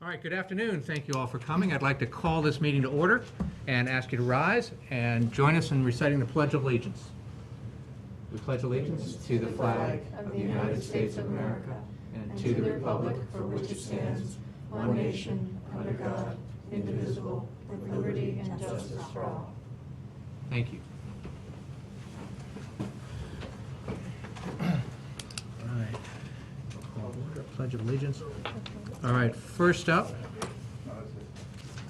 All right, good afternoon. Thank you all for coming. I'd like to call this meeting to order and ask you to rise and join us in reciting the Pledge of Allegiance. We pledge allegiance to the flag of the United States of America and to the republic for which it stands, one nation, under God, indivisible, with liberty and justice for all. Thank you. All right. Call to order. Pledge of Allegiance. All right, first up,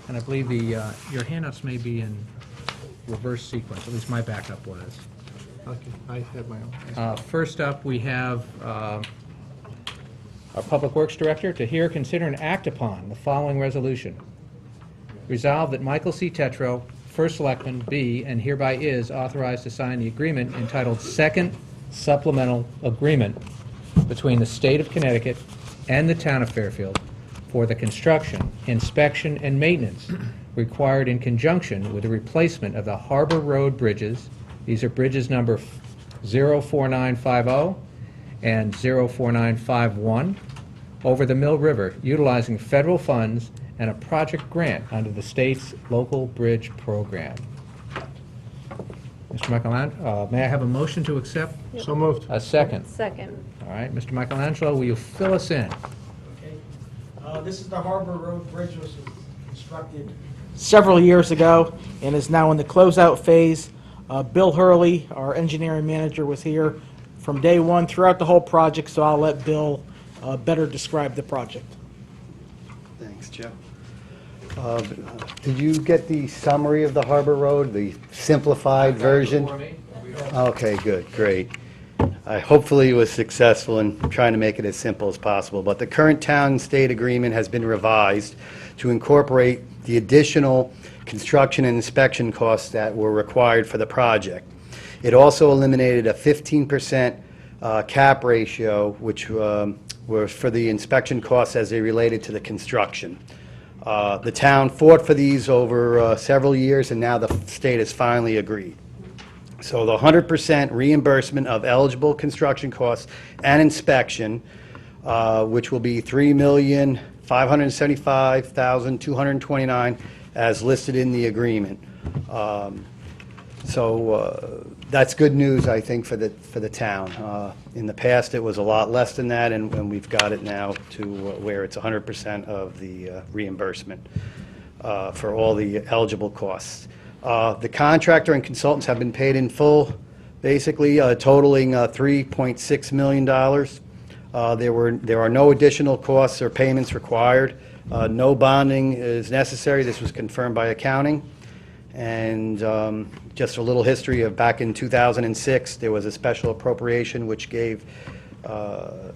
and I believe your handouts may be in reverse sequence, at least my backup was. Okay, I have my own. First up, we have our Public Works Director to hear, consider, and act upon the following resolution. Resolved that Michael C. Tetro, First Selectman, be and hereby is authorized to sign the agreement entitled Second Supplemental Agreement between the State of Connecticut and the Town of Fairfield for the construction, inspection, and maintenance required in conjunction with the replacement of the Harbor Road bridges. These are bridges number 04950 and 04951 over the Mill River, utilizing federal funds and a project grant under the state's local bridge program. Mr. Michelangelo, may I have a motion to accept? Yep. So moved. A second. Second. All right, Mr. Michelangelo, will you fill us in? Okay. This is the Harbor Road Bridge, which was constructed several years ago and is now in the closeout phase. Bill Hurley, our engineering manager, was here from day one throughout the whole project, so I'll let Bill better describe the project. Thanks, Joe. Did you get the summary of the Harbor Road, the simplified version? Okay, good, great. I hopefully was successful in trying to make it as simple as possible, but the current town-state agreement has been revised to incorporate the additional construction and inspection costs that were required for the project. It also eliminated a 15% cap ratio, which were for the inspection costs as they related to the construction. The town fought for these over several years, and now the state has finally agreed. So the 100% reimbursement of eligible construction costs and inspection, which will be $3,575,229 as listed in the agreement. That's good news, I think, for the town. In the past, it was a lot less than that, and we've got it now to where it's 100% of the reimbursement for all the eligible costs. The contractor and consultants have been paid in full, basically totaling $3.6 million. There are no additional costs or payments required. No bonding is necessary. This was confirmed by accounting. And just a little history of back in 2006, there was a special appropriation which gave the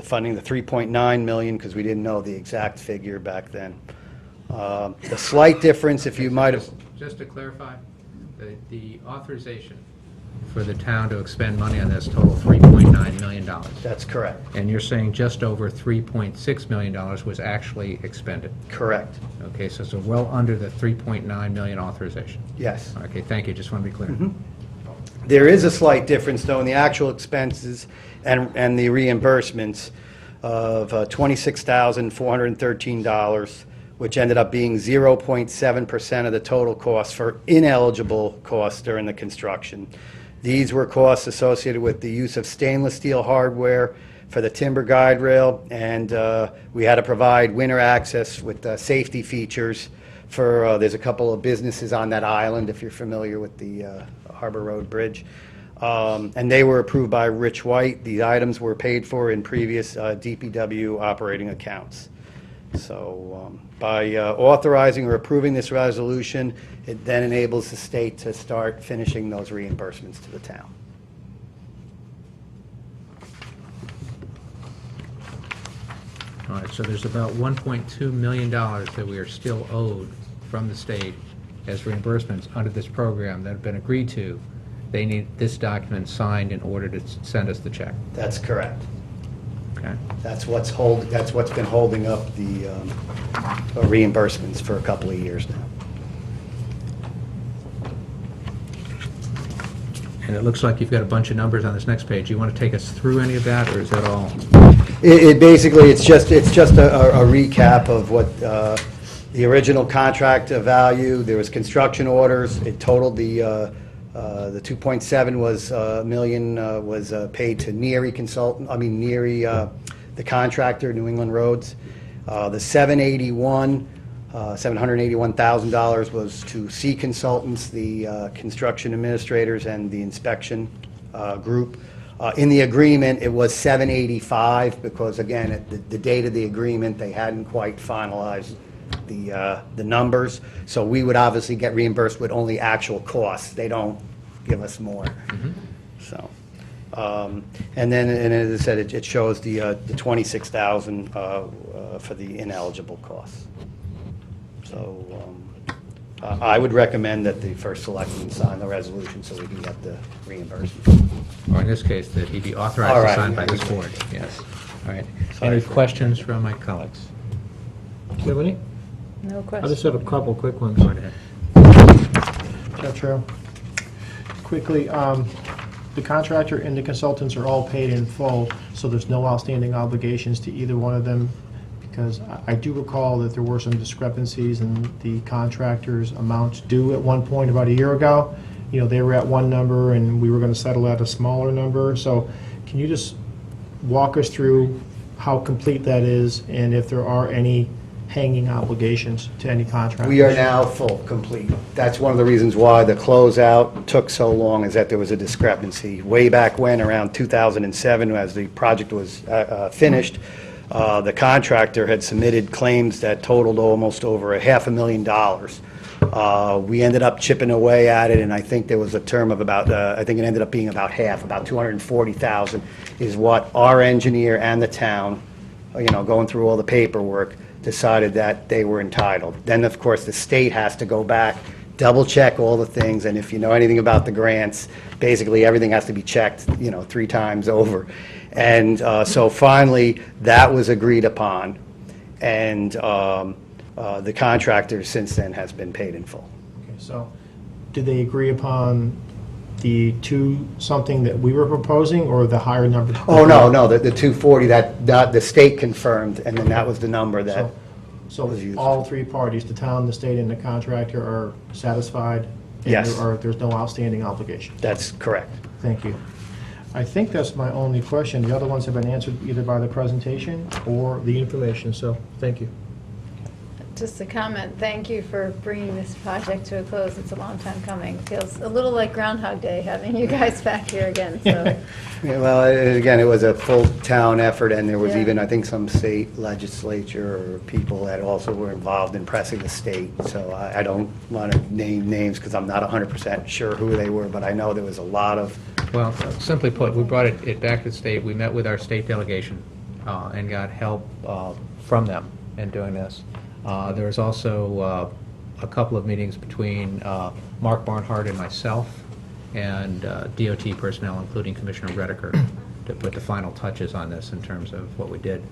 funding the $3.9 million because we didn't know the exact figure back then. The slight difference, if you might have... Just to clarify, the authorization for the town to expend money on this total $3.9 million. That's correct. And you're saying just over $3.6 million was actually expended? Correct. Okay, so it's well under the $3.9 million authorization? Yes. Okay, thank you. Just want to be clear. There is a slight difference, though, in the actual expenses and the reimbursements of $26,413, which ended up being 0.7% of the total cost for ineligible costs during the construction. These were costs associated with the use of stainless steel hardware for the timber guide rail, and we had to provide winter access with safety features for, there's a couple of businesses on that island, if you're familiar with the Harbor Road Bridge. And they were approved by Rich White. These items were paid for in previous DPW operating accounts. So by authorizing or approving this resolution, it then enables the state to start finishing those reimbursements to the town. All right, so there's about $1.2 million that we are still owed from the state as reimbursements under this program that have been agreed to. They need this document signed in order to send us the check. That's correct. Okay. That's what's been holding up the reimbursements for a couple of years now. And it looks like you've got a bunch of numbers on this next page. You want to take us through any of that, or is that all? It basically, it's just a recap of what the original contract value. There was construction orders. It totaled the 2.7 was million was paid to Neary Consultant, Neary, the contractor, New England Roads. The $781,000 was to C Consultants, the construction administrators and the inspection group. In the agreement, it was 785 because, again, at the date of the agreement, they hadn't quite finalized the numbers. So we would obviously get reimbursed with only actual costs. They don't give us more. So, and then, and as I said, it shows the 26,000 for the ineligible costs. So I would recommend that the first selectman sign the resolution so we can get the reimbursement. Or in this case, that he be All authorized to right. sign by this board, yes. All right. Sorry Any for- questions from my colleagues? Do you have any? No I question. just have a couple quick ones. Go ahead. Tetro. Quickly, the contractor and the consultants are all paid in full, so there's no outstanding obligations to either one of them? Because I do recall that there were some discrepancies in the contractor's amounts due at one point about a year ago. You know, they were at one number and we were going to settle at a smaller number. So can you just walk us through how complete that is and if there are any hanging obligations to any contractors? We are now full, complete. That's one of the reasons why the closeout took so long, is that there was a discrepancy. Way back when, around 2007, as the project was finished, the contractor had submitted claims that totaled almost over $500,000. We ended up chipping away at it, and I think there was a term of about, I think it ended up being about half, about $240,000 is what our engineer and the town, going through all the paperwork, decided that they were entitled. Then, of course, the state has to go back, double-check all the things, and if you know anything about the grants, basically everything has to be checked, 3 times over. And so finally, that was agreed upon, and the contractor since then has been paid in full. Okay, so did they agree upon the something that we were proposing or the higher number? Oh, no, the 240, that the state confirmed, and then that was the number that, So was used. all 3 parties, the town, the state, and the contractor are satisfied? Yes. And there's no outstanding obligation? that's correct. Thank you. I think that's my only question. The other ones have been answered either by the presentation or the information, so thank you. Just a comment, thank you for bringing this project to a close. It's a long time coming. Feels a little like Groundhog Day having you guys back here again, so. Yeah, well, again, it was a full town effort, and there was Yeah. even, I think, some state legislature or people that also were involved in pressing the state. So I don't want to name names because I'm not 100% sure who they were, but I know there was a lot of, Well, simply put, we brought it back to the state. We met with our state delegation and got help from them in doing this. There was also a couple of meetings between Mark Barnhart and myself and DOT personnel, including Commissioner Redeker, to put the final touches on this in terms of what we did.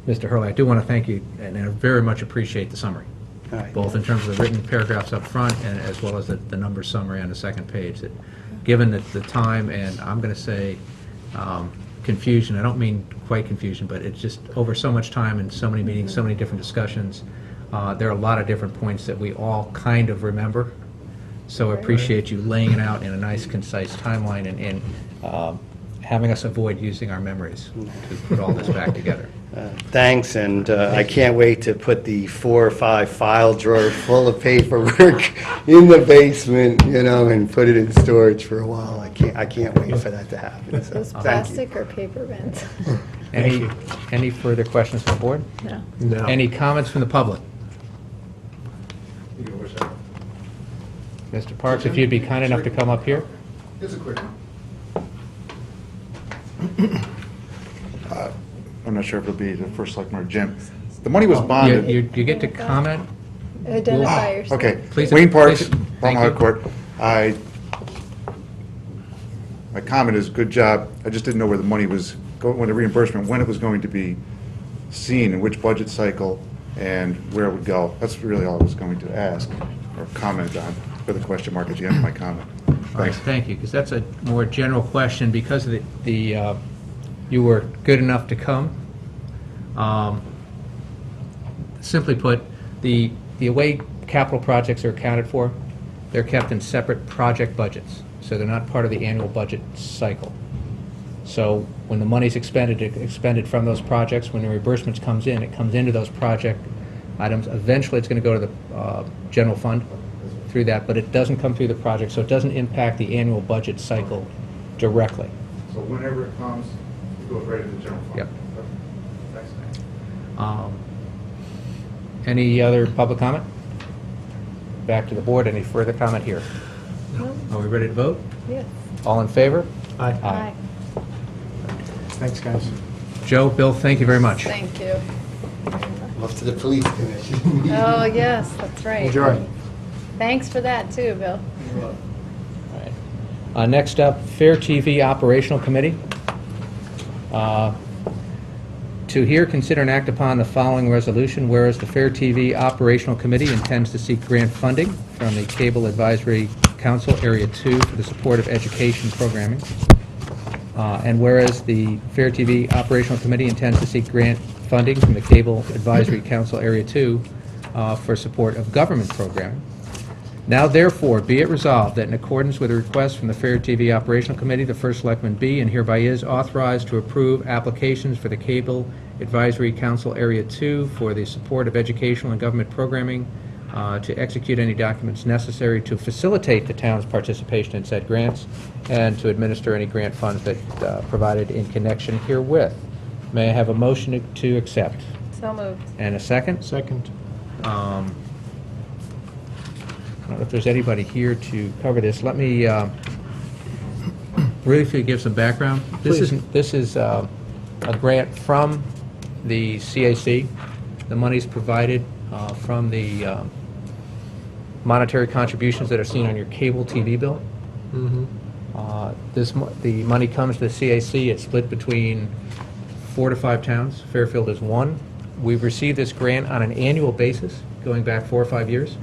Mr. Hurley, I do want to thank you, and I very much appreciate the summary, all right. both in terms of the written paragraphs up front and as well as the number summary on the second page. That, given the time and I'm going to say confusion, I don't mean quite confusion, but it's just over so much time and so many meetings, so many different discussions, there are a lot of different points that we all kind of remember. So I appreciate you laying it out in a nice, concise timeline and having us avoid using our memories to put all this back together. Thanks, and I can't wait to put the 4 or 5 file drawers full of paperwork in the basement, and put it in storage for a while. I can't wait for that to happen. So, Those thank you. plastic or paper bins? Any further questions from the board? No. No. Any comments from the public? Mr. Parks, if you'd be kind enough to come up here. Just a quick one. I'm not sure if it'll be the first selectman or Jim. The money was bonded. You get to comment. Identify yourself. Okay. Please- Wayne Parks, please, thank Palmer you. Court. My comment is, good job. I just didn't know where the money was going, when the reimbursement, when it was going to be seen, in which budget cycle, and where it would go. That's really all I was going to ask or comment on, with a question mark at the end of my comment. All right, Thanks. thank you, because that's a more general question, because of the you were good enough to come. Simply put, the way capital projects are accounted for, they're kept in separate project budgets, so they're not part of the annual budget cycle. So when the money's expended from those projects, when the reimbursements comes in, it comes into those project items. Eventually, it's going to go to the general fund through that, but it doesn't come through the project, so it doesn't impact the annual budget cycle directly. So whenever it comes, it goes right into the general fund? Yep. Okay. Thanks. Any other public comment? Back to the board. Any further comment here? No? Are we ready to vote? Yes. All in favor? Aye. Aye. Thanks, guys. Joe, Bill, thank you very much. Thank you. Off to the police commission. Oh, yes, that's right. Enjoy. Thanks for that, too, Bill. All right. Next up, Fair TV Operational Committee. To hear, consider, and act upon the following resolution, whereas the Fair TV Operational Committee intends to seek grant funding from the Cable Advisory Council Area 2 for the support of education programming. And whereas the Fair TV Operational Committee intends to seek grant funding from the Cable Advisory Council Area 2 for support of government programming. Now therefore, be it resolved that in accordance with a request from the Fair TV Operational Committee, the First Selectman be and hereby is authorized to approve applications for the Cable Advisory Council Area 2 for the support of educational and government programming, to execute any documents necessary to facilitate the town's participation in said grants, and to administer any grant funds that provided in connection herewith. May I have a motion to accept? So moved. And a second? Second. I don't know if there's anybody here to cover this. Let me briefly give some background. This is a grant from the CAC. The money's provided from the monetary contributions that are seen on your cable TV bill. The money comes to the CAC. It's split between 4 to 5 towns. Fairfield is one. We've received this grant on an annual basis, going back 4 or 5 years.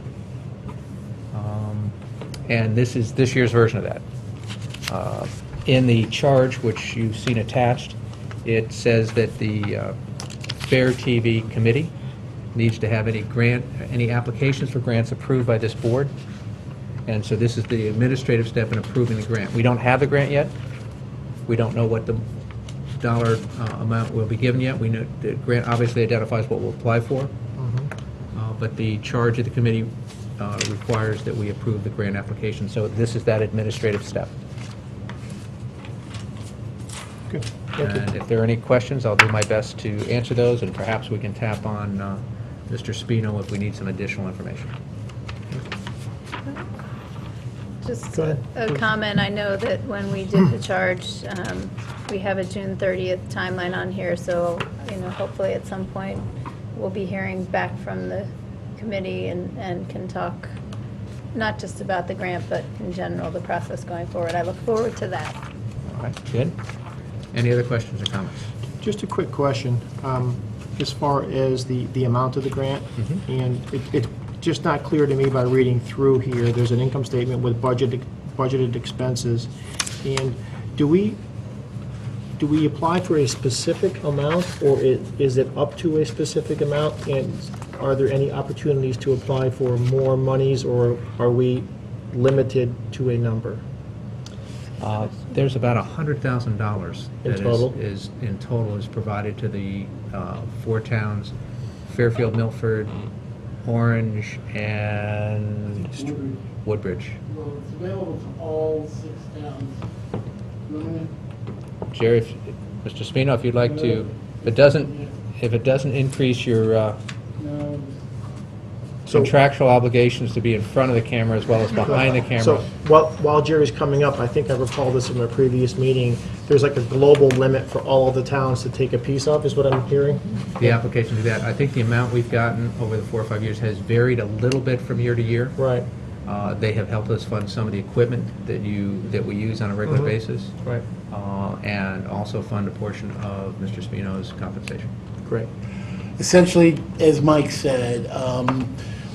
And this is this year's version of that. In the charge, which you've seen attached, it says that the Fair TV Committee needs to have any applications for grants approved by this board. And so this is the administrative step in approving the grant. We don't have the grant yet. We don't know what the dollar amount will be given yet. We know the grant obviously identifies what we'll apply for. But the charge of the committee requires that we approve the grant application. So this is that administrative step. Good. Thank you. And if there are any questions, I'll do my best to answer those, and perhaps we can tap on Mr. Spino if we need some additional information. Just Go ahead. a comment, I know that when we did the charge, we have a June 30th timeline on here, so, hopefully at some point, we'll be hearing back from the committee and can talk not just about the grant, but in general, the process going forward. I look forward to that. All right, good. Any other questions or comments? Just a quick question, as far as the amount of the grant, and it's just not clear to me by reading through here. There's an income statement with budgeted expenses, and do we apply for a specific amount, or is it up to a specific amount? And are there any opportunities to apply for more monies, or are we limited to a number? There's about $100,000 In total? in total is provided to the 4 towns: Fairfield, Milford, Orange, and Woodbridge. Well, it's available to all 6 towns. Jerry, Mr. Spino, if you'd like to, if it doesn't increase your No, contractual obligations to be in front of the camera as well as behind the camera. So while Jerry's coming up, I think I recall this from a previous meeting, there's like a global limit for all of the towns to take a piece of, is what I'm hearing? The application to that, I think the amount we've gotten over the 4 or 5 years has varied a little bit from year to year. Right, They have helped us fund some of the equipment that we use on a regular basis, right, and also fund a portion of Mr. Spino's compensation. great. essentially, as Mike said,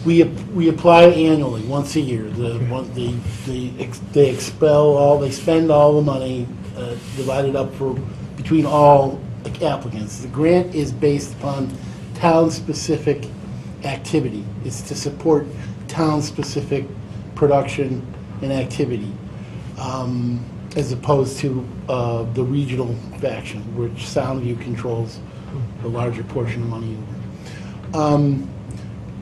we apply annually, once a year. They spend all the money, divided up between all applicants. The grant is based upon town-specific activity. It's to support town-specific production and activity, as opposed to the regional faction, which Soundview controls the larger portion of money.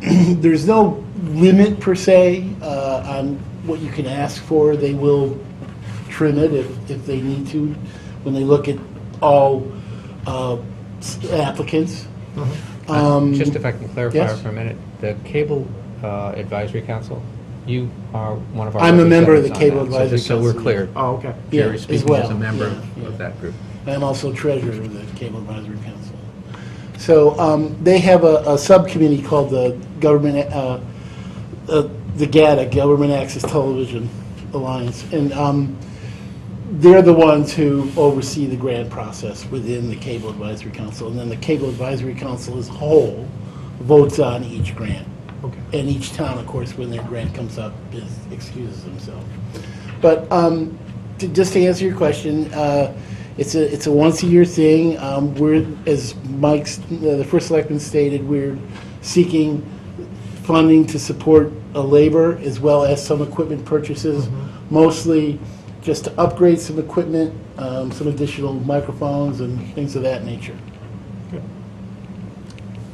There's no limit per se on what you can ask for. They will trim it if they need to when they look at all applicants. Just if I can clarify yes. for a minute, the Cable Advisory Council, you are one of our I'm a member of the representatives on Cable that. So Advisory just so we're Council, clear, Oh, okay. Yeah, Jerry as speaking well. as a member Yeah. of that group. I'm also treasurer of the Cable Advisory Council. So they have a subcommittee called the the GATA, Government Access Television Alliance, and they're the ones who oversee the grant process within the Cable Advisory Council, and then the Cable Advisory Council as a whole votes on each grant. Okay. And each town, of course, when their grant comes up, excuses themselves. But just to answer your question, it's a once-a-year thing. We're, as Mike's, the first selectman stated, we're seeking funding to support labor as well as some equipment purchases, mostly just to upgrade some equipment, some additional microphones and things of that nature. Good.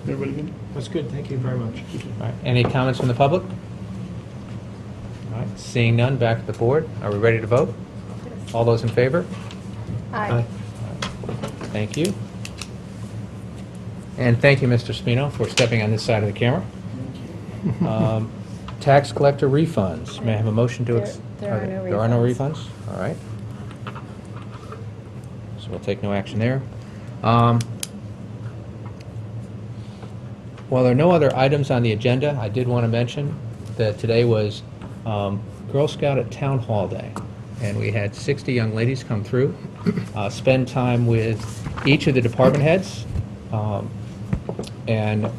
Everybody good? That's good, thank you very much. All right, any comments from the public? All right, seeing none, back to the board. Are we ready to vote? All those in favor? Aye. Thank you. And thank you, Mr. Spino, for stepping on this side of the camera. Tax collector refunds. May I have a motion to... There are no There are no refunds. refunds? All right. So we'll take no action there. While there are no other items on the agenda, I did want to mention that today was Girl Scout at Town Hall Day, and we had 60 young ladies come through, spend time with each of the department heads, and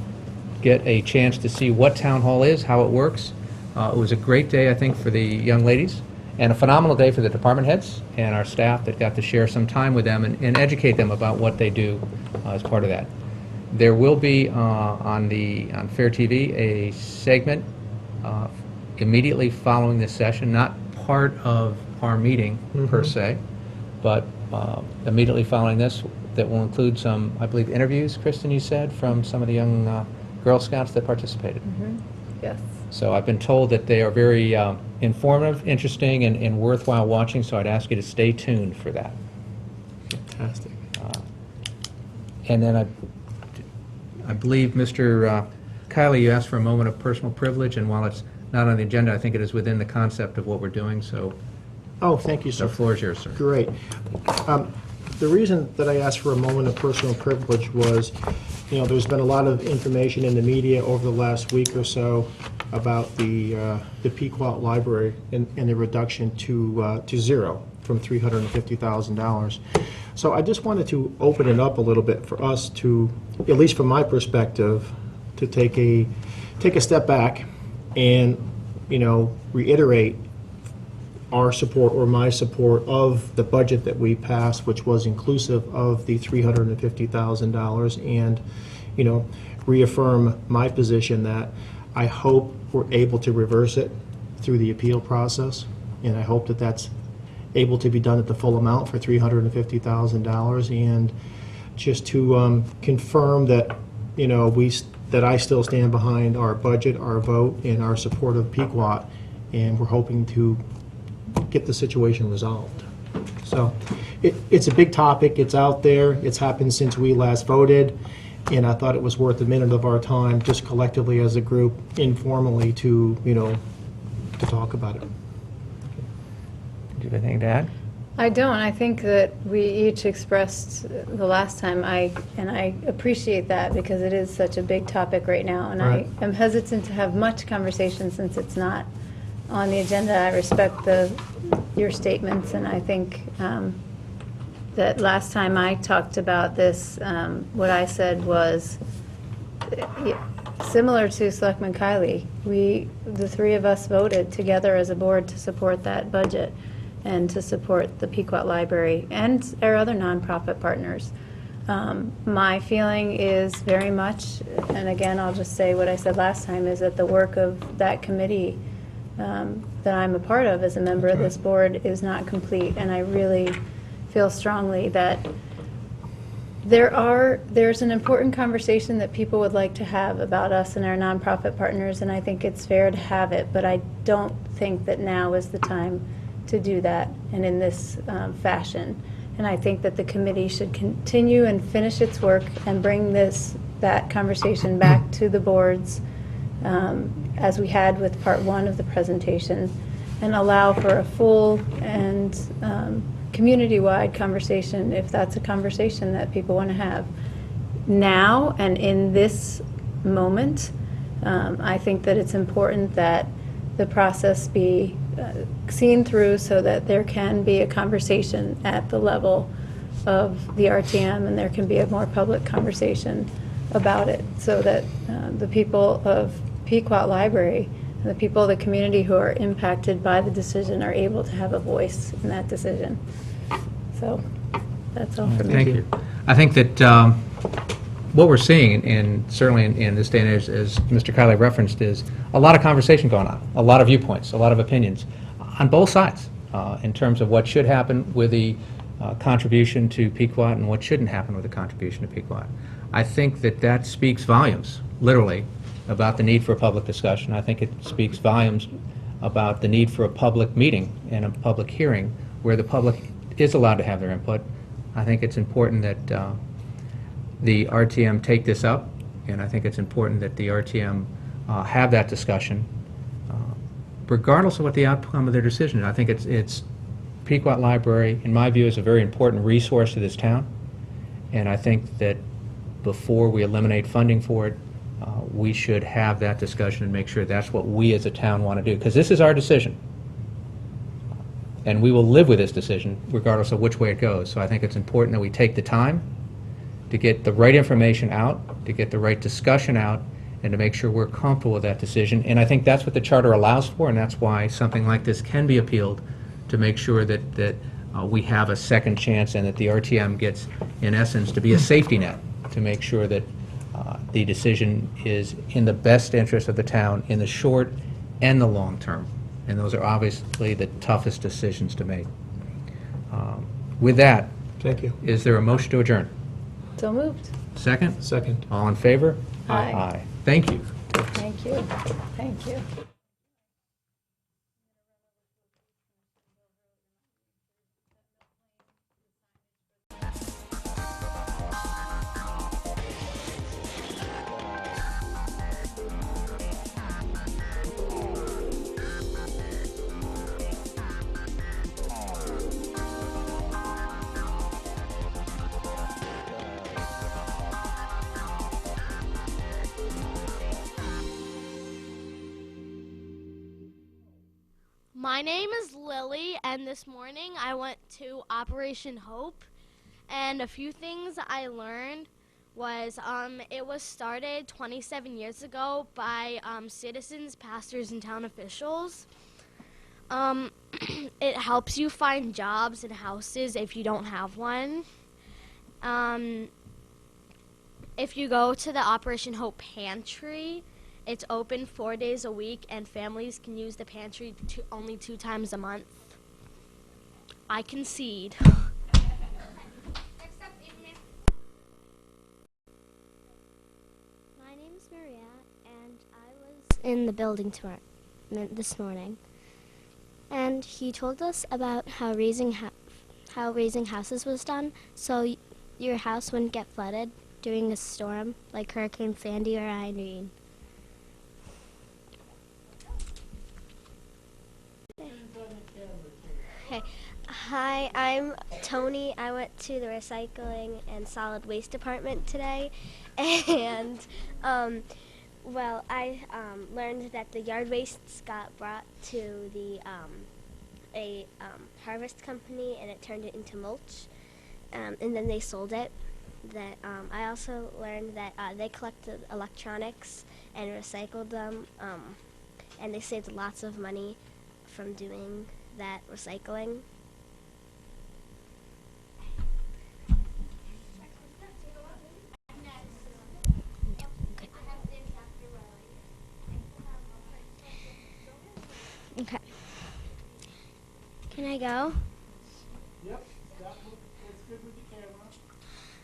get a chance to see what Town Hall is, how it works. It was a great day, I think, for the young ladies, and a phenomenal day for the department heads and our staff that got to share some time with them and educate them about what they do as part of that. There will be on Fair TV a segment immediately following this session, not part of our meeting per se, but immediately following this, that will include some, I believe, interviews, Kristen, you said, from some of the young Girl Scouts that participated. Yes. So I've been told that they are very informative, interesting, and worthwhile watching, so I'd ask you to stay tuned for that. Fantastic. And then I believe, Mr. Kiley, you asked for a moment of personal privilege, and while it's not on the agenda, I think it is within the concept of what we're doing, so Oh, thank you, the sir. floor is yours, sir. Great. The reason that I asked for a moment of personal privilege was, there's been a lot of information in the media over the last week or so about the Pequot Library and the reduction to zero from $350,000. So I just wanted to open it up a little bit for us to, at least from my perspective, to take a step back and, reiterate our support or my support of the budget that we passed, which was inclusive of the $350,000, and, reaffirm my position that I hope we're able to reverse it through the appeal process, and I hope that that's able to be done at the full amount for $350,000, and just to confirm that, that I still stand behind our budget, our vote, and our support of Pequot, and we're hoping to get the situation resolved. So it's a big topic, it's out there, it's happened since we last voted, and I thought it was worth a minute of our time, just collectively as a group, informally, to talk about it. Do you have anything to add? I don't. I think that we each expressed the last time, and I appreciate that because it is such a big topic right now, and Right. I am hesitant to have much conversation since it's not on the agenda. I respect your statements, and I think that last time I talked about this, what I said was similar to Selectman Kiley. The three of us voted together as a board to support that budget, and to support the Pequot Library and our other nonprofit partners. My feeling is very much, and again, I'll just say what I said last time, is that the work of that committee that I'm a part of as a member of this board is not complete, and I really feel strongly that there's an important conversation that people would like to have about us and our nonprofit partners, and I think it's fair to have it, but I don't think that now is the time to do that and in this fashion. And I think that the committee should continue and finish its work and bring that conversation back to the boards as we had with part one of the presentation, and allow for a full and community-wide conversation if that's a conversation that people want to have. Now and in this moment, I think that it's important that the process be seen through so that there can be a conversation at the level of the RTM, and there can be a more public conversation about it, so that the people of Pequot Library and the people of the community who are impacted by the decision are able to have a voice in that decision. So that's all for me. Thank you. I think that what we're seeing, and certainly in this day and age, as Mr. Kiley referenced, is a lot of conversation going on, a lot of viewpoints, a lot of opinions on both sides in terms of what should happen with the contribution to Pequot and what shouldn't happen with the contribution to Pequot. I think that speaks volumes, literally, about the need for a public discussion. I think it speaks volumes about the need for a public meeting and a public hearing where the public is allowed to have their input. I think it's important that the RTM take this up, and I think it's important that the RTM have that discussion, regardless of what the outcome of their decision is. I think it's Pequot Library, in my view, is a very important resource to this town, and I think that before we eliminate funding for it, we should have that discussion and make sure that's what we as a town want to do, because this is our decision. And we will live with this decision regardless of which way it goes. So I think it's important that we take the time to get the right information out, to get the right discussion out, and to make sure we're comfortable with that decision. And I think that's what the charter allows for, and that's why something like this can be appealed, to make sure that we have a second chance and that the RTM gets, in essence, to be a safety net to make sure that the decision is in the best interest of the town in the short and the long term. And those are obviously the toughest decisions to make. With that, Thank you. is there a motion to adjourn? So moved. Second? Second. All in favor? Aye. Aye. Thank you. Thank you. Thank you. My name is Lily, and this morning I went to Operation Hope, and a few things I learned was it was started 27 years ago by citizens, pastors, and town officials. It helps you find jobs and houses if you don't have one. If you go to the Operation Hope pantry, it's open 4 days a week, and families can use the pantry only 2 times a month. I concede. My name is Maria, and I was in the building this morning, and he told us about how raising houses was done, so your house wouldn't get flooded during a storm like Hurricane Sandy or Irene. Okay. Hi, I'm Tony. I went to the recycling and solid waste department today, and I learned that the yard wastes got brought to a harvest company, and it turned it into mulch, and then they sold it. I also learned that they collected electronics and recycled them, and they saved lots of money from doing that recycling. Okay. Can I go? Yep, that's good with the camera.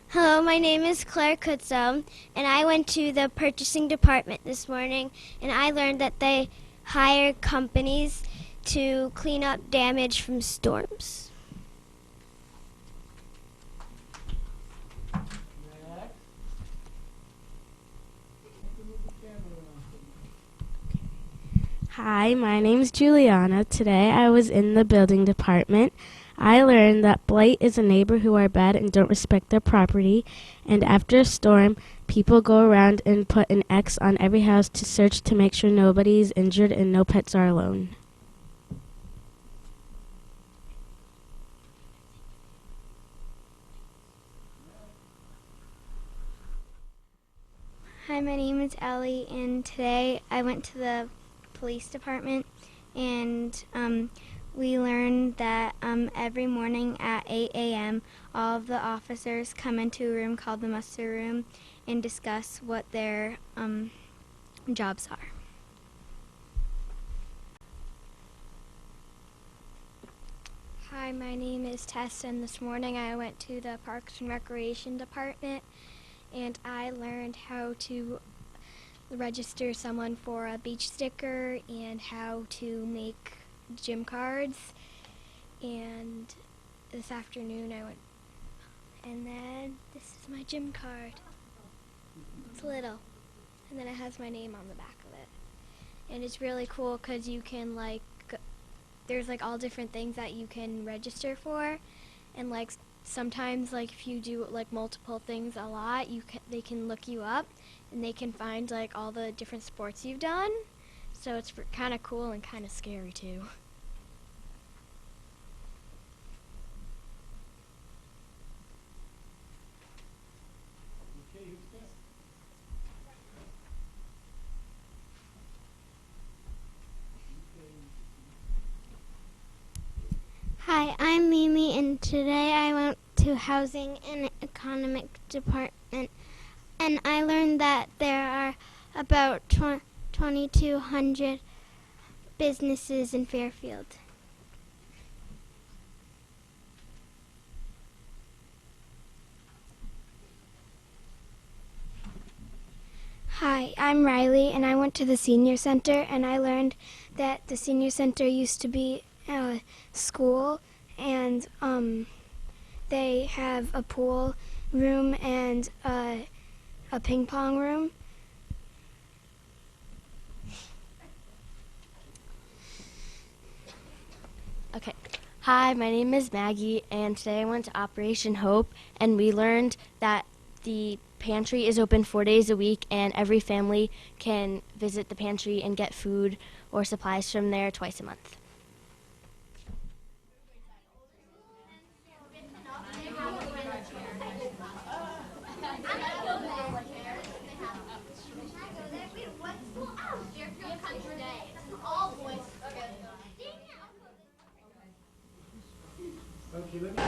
Hello, my name is Claire Kutzo, and I went to the purchasing department this morning, and I learned that they hire companies to clean up damage from storms. Next. Move the camera around. Hi, my name's Juliana. Today I was in the building department. I learned that blight is a neighbor who are bad and don't respect their property. And after a storm, people go around and put an X on every house to search to make sure nobody is injured and no pets are alone. Hi, my name is Ellie, and today I went to the police department, and we learned that every morning at 8 a.m., all of the officers come into a room called the muster room and discuss what their jobs are. Hi, my name is Tess, and this morning I went to the Parks and Recreation department, and I learned how to register someone for a beach sticker and how to make gym cards. And this afternoon I went, and then this is my gym card. It's little, and then it has my name on the back of it. And it's really cool because you can there's all different things that you can register for, and sometimes if you do multiple things a lot, they can look you up and they can find all the different sports you've done. So it's kind of cool and kind of scary too. Okay, who's next? Hi, I'm Mimi, and today I went to Housing and Economic Department, and I learned that there are about 2,200 businesses in Fairfield. Hi, I'm Riley, and I went to the senior center, and I learned that the senior center used to be a school, and they have a pool room and a ping pong room. Okay. Hi, my name is Maggie, and today I went to Operation Hope, and we learned that the pantry is open 4 days a week, and every family can visit the pantry and get food or supplies from there twice a month. Okay, let me